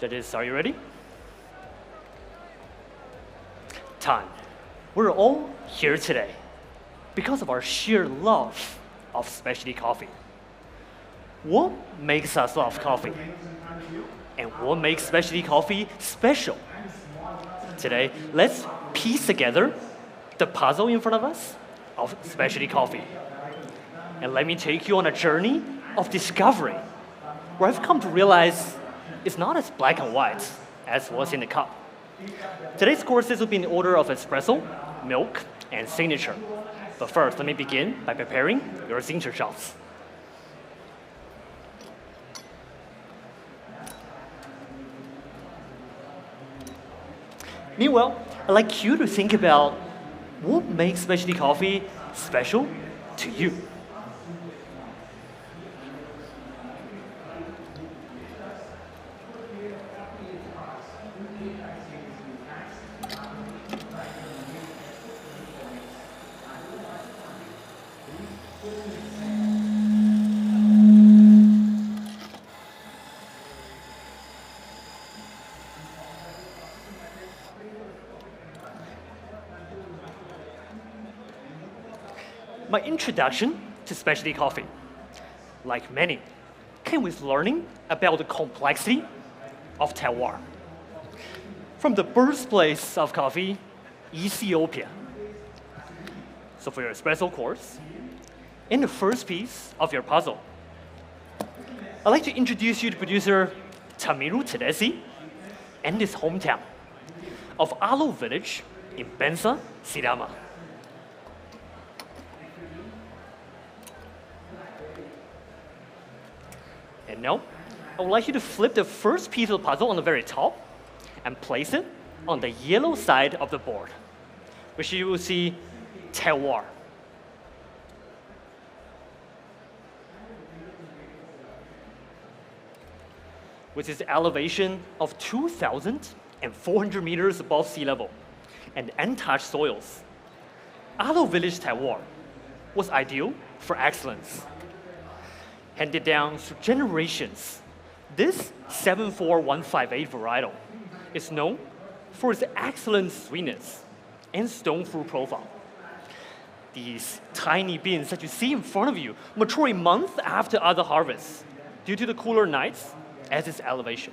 Judges, are you ready? Time. We're all here today because of our sheer love of specialty coffee. What makes us love coffee? And what makes specialty coffee special? Today, let's piece together the puzzle in front of us of specialty coffee. And let me take you on a journey of discovery, where I've come to realize it's not as black and white as was in the cup. Today's courses will be in the order of espresso, milk, and signature. But first, let me begin by preparing your signature shots. Meanwhile, I'd like you to think about what makes specialty coffee special to you. My introduction to specialty coffee, like many, came with learning about the complexity of terroir. From the birthplace of coffee, Ethiopia. So for your espresso course, in the first piece of your puzzle, I'd like to introduce you to producer Tamiru Tedesi and his hometown of Alo village in Bensa, Sidama. And now, I would like you to flip the first piece of the puzzle on the very top and place it on the yellow side of the board, which you will see terroir. With its elevation of 2,400 meters above sea level and untouched soils, Alo village terroir was ideal for excellence. Handed down through generations, this 74158 varietal is known for its excellent sweetness and stone fruit profile. These tiny beans that you see in front of you mature a month after other harvests due to the cooler nights as its elevation.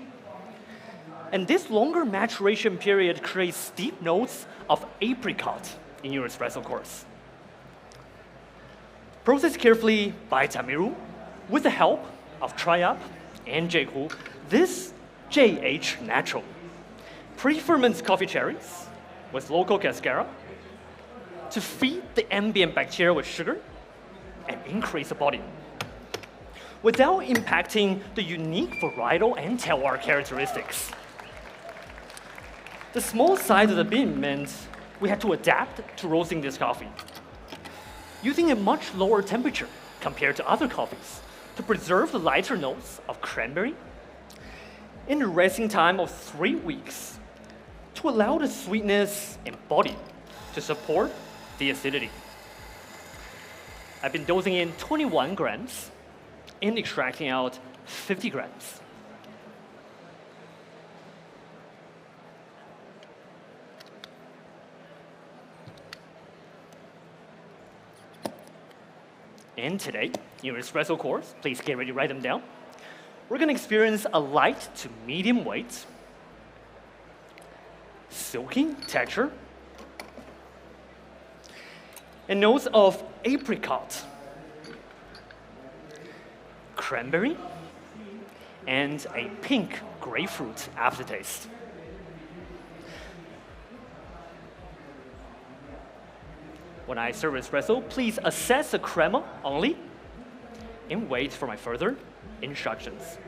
And this longer maturation period creates steep notes of apricot in your espresso course. Processed carefully by Tamiru, with the help of Triup and Jeku, this JH Natural pre-ferments coffee cherries with local cascara to feed the ambient bacteria with sugar and increase the body, without impacting the unique varietal and terroir characteristics. The small size of the bean meant we had to adapt to roasting this coffee, using a much lower temperature compared to other coffees, to preserve the lighter notes of cranberry in a resting time of 3 weeks to allow the sweetness and body to support the acidity. I've been dosing in 21 grams and extracting out 50 grams. And today, in your espresso course, please get ready to write them down. We're going to experience a light to medium weight, silky texture, and notes of apricot, cranberry, and a pink grapefruit aftertaste. When I serve espresso, please assess the crema only and wait for my further instructions.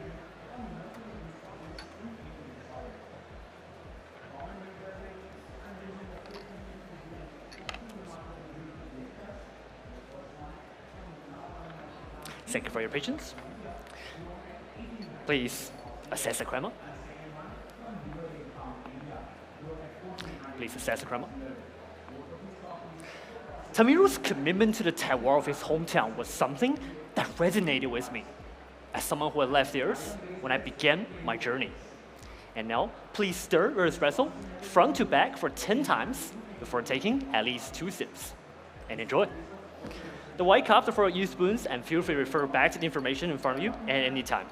Thank you for your patience. Please assess the crema. Please assess the crema. Tamiru's commitment to the terroir of his hometown was something that resonated with me as someone who had left theirs when I began my journey. And now, please stir your espresso front to back for 10 times before taking at least 2 sips. And enjoy. The white cups are for use spoons, and feel free to refer back to the information in front of you at any time.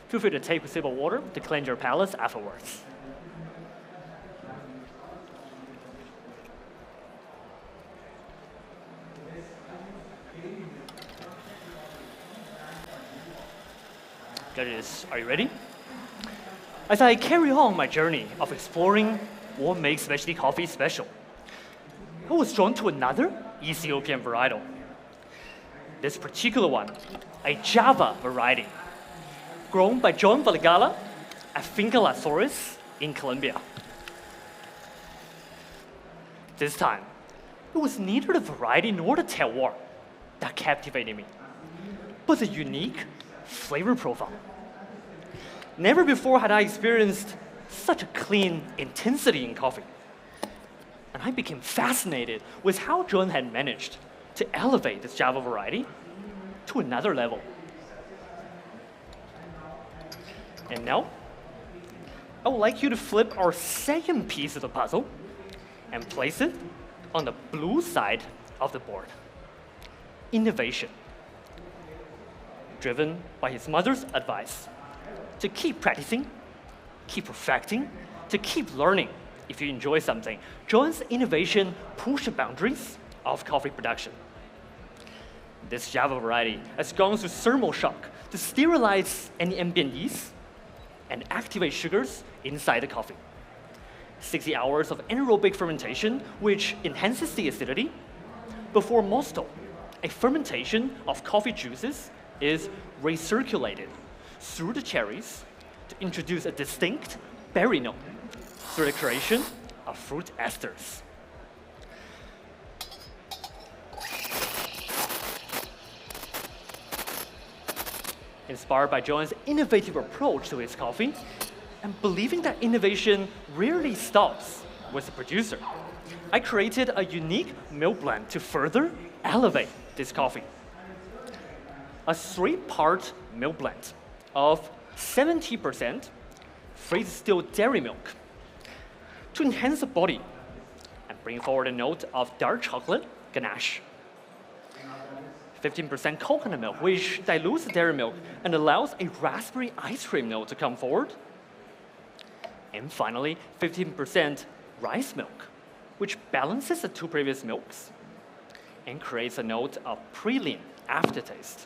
Feel free to take a sip of water to cleanse your palate afterwards. Judges, are you ready? As I carry on my journey of exploring what makes specialty coffee special, I was drawn to another Ethiopian varietal. This particular one, a Java variety, grown by John Valigala at Finca Las Flores in Colombia. This time, it was neither the variety nor the terroir that captivated me, but the unique flavor profile. Never before had I experienced such a clean intensity in coffee. And I became fascinated with how John had managed to elevate this Java variety to another level. And now, I would like you to flip our second piece of the puzzle and place it on the blue side of the board. Innovation. Driven by his mother's advice to keep practicing, keep perfecting, to keep learning. If you enjoy something, John's innovation pushed the boundaries of coffee production. This Java variety has gone through thermal shock to sterilize any ambient yeast and activate sugars inside the coffee. 60 hours of anaerobic fermentation, which enhances the acidity. Before mosto, a fermentation of coffee juices is recirculated through the cherries to introduce a distinct berry note through the creation of fruit esters. Inspired by John's innovative approach to his coffee, and believing that innovation rarely stops with the producer, I created a unique milk blend to further elevate this coffee. A 3-part milk blend of 70% freeze distilled dairy milk to enhance the body and bring forward a note of dark chocolate ganache. 15% coconut milk, which dilutes the dairy milk and allows a raspberry ice cream note to come forward. And finally, 15% rice milk, which balances the 2 previous milks and creates a note of praline aftertaste.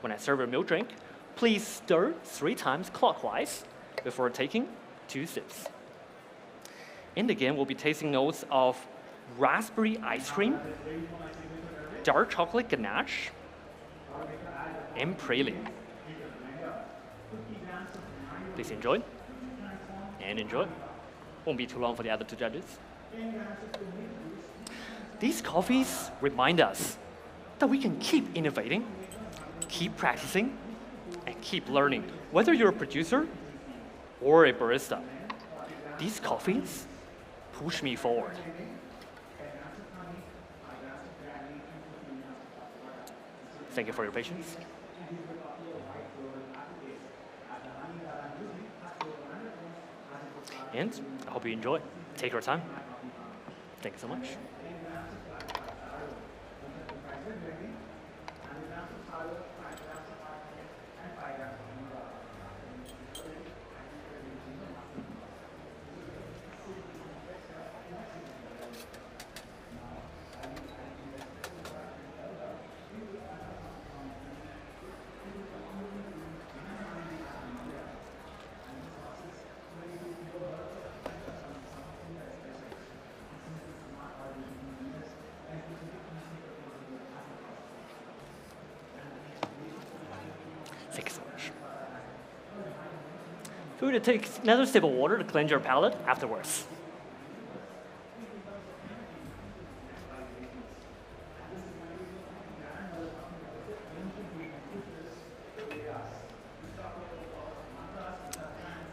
When I serve a milk drink, please stir 3 times clockwise before taking 2 sips. And again, we'll be tasting notes of raspberry ice cream, dark chocolate ganache, and praline. Please enjoy, and enjoy. Won't be too long for the other 2 judges. These coffees remind us that we can keep innovating, keep practicing, and keep learning. Whether you're a producer or a barista, these coffees push me forward. Thank you for your patience. And I hope you enjoy. Take your time. Thank you so much. Feel free to take another sip of water to cleanse your palate afterwards.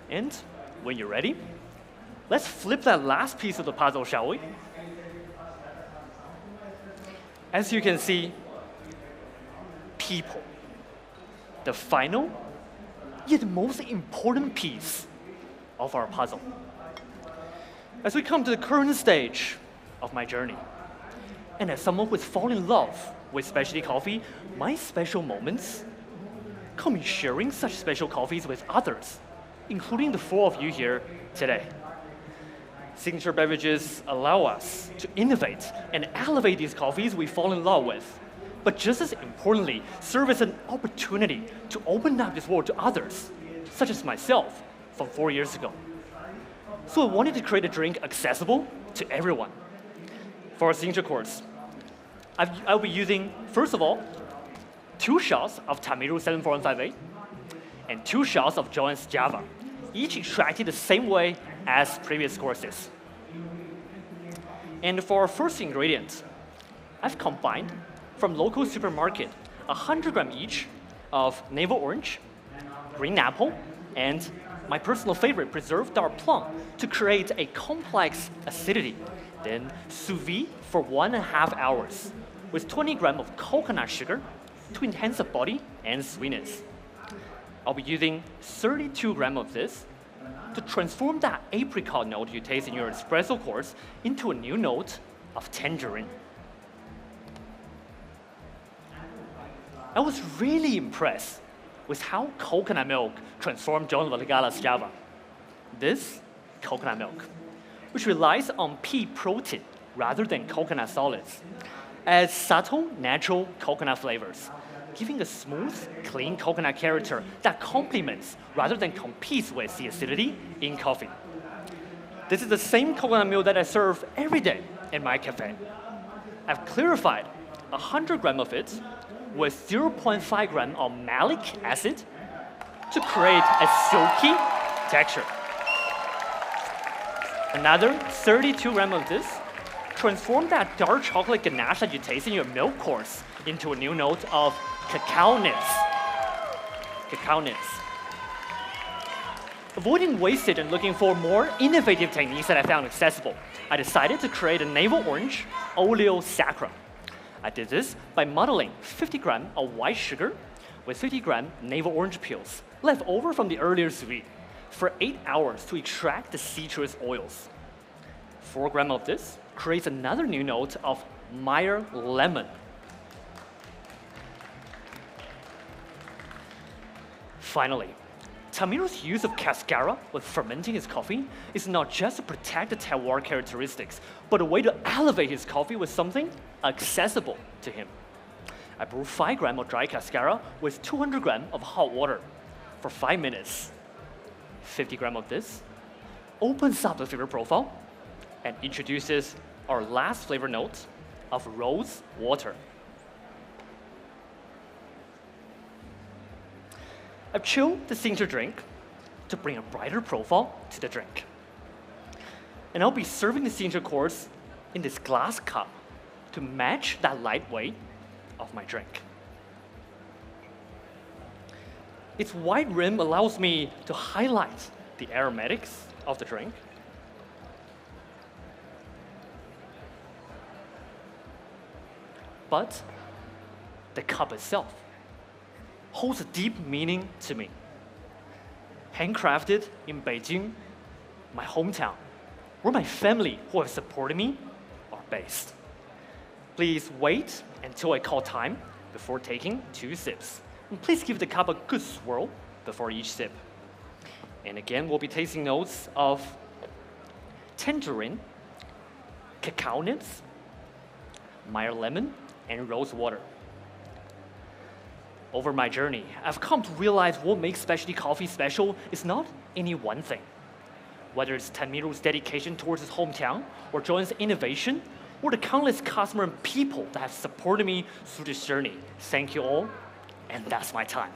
And when you're ready, let's flip that last piece of the puzzle, shall we? As you can see, people, the final yet most important piece of our puzzle. As we come to the current stage of my journey, and as someone who's fallen in love with specialty coffee, my special moments come in sharing such special coffees with others, including the four of you here today. Signature beverages allow us to innovate and elevate these coffees we fall in love with, but just as importantly, serve as an opportunity to open up this world to others, such as myself from 4 years ago. So I wanted to create a drink accessible to everyone. For our signature course, I'll be using, first of all, 2 shots of Tamiru 74158 and 2 shots of Jones Java, each extracted the same way as previous courses. And for our first ingredient, I've combined from local supermarket 100 gram each of navel orange, green apple, and my personal favorite, preserved dark plum, to create a complex acidity. Then sous vide for 1.5 hours with 20 grams of coconut sugar to enhance the body and sweetness. I'll be using 32 grams of this to transform that apricot note you taste in your espresso course into a new note of tangerine. I was really impressed with how coconut milk transformed John Valligala's Java. This coconut milk, which relies on pea protein rather than coconut solids, adds subtle, natural coconut flavors, giving a smooth, clean coconut character that complements rather than competes with the acidity in coffee. This is the same coconut milk that I serve every day in my cafe. I've clarified 100 grams of it with 0.5 grams of malic acid to create a silky texture. Another 32 grams of this transform that dark chocolate ganache that you taste in your milk course into a new note of cacao nibs. Cacao nibs. Avoiding wastage and looking for more innovative techniques that I found accessible, I decided to create a navel orange oleo sacra. I did this by muddling 50 grams of white sugar with 50 grams navel orange peels left over from the earlier sous vide for 8 hours to extract the citrus oils. 4 grams of this creates another new note of Meyer lemon. Finally, Tamiru's use of cascara with fermenting his coffee is not just to protect the terroir characteristics, but a way to elevate his coffee with something accessible to him. I brew 5 grams of dry cascara with 200 grams of hot water for 5 minutes. 50 grams of this opens up the flavor profile and introduces our last flavor note of rose water. I've chilled the signature drink to bring a brighter profile to the drink. And I'll be serving the signature course in this glass cup to match that light weight of my drink. Its wide rim allows me to highlight the aromatics of the drink. But the cup itself holds a deep meaning to me. Handcrafted in Beijing, my hometown, where my family who have supported me are based. Please wait until I call time before taking 2 sips. And please give the cup a good swirl before each sip. And again, we'll be tasting notes of tangerine, cacao nibs, Meyer lemon, and rose water. Over my journey, I've come to realize what makes specialty coffee special is not any one thing. Whether it's Tamiru's dedication towards his hometown, or Joan's innovation, or the countless customers and people that have supported me through this journey. Thank you all, and that's my time.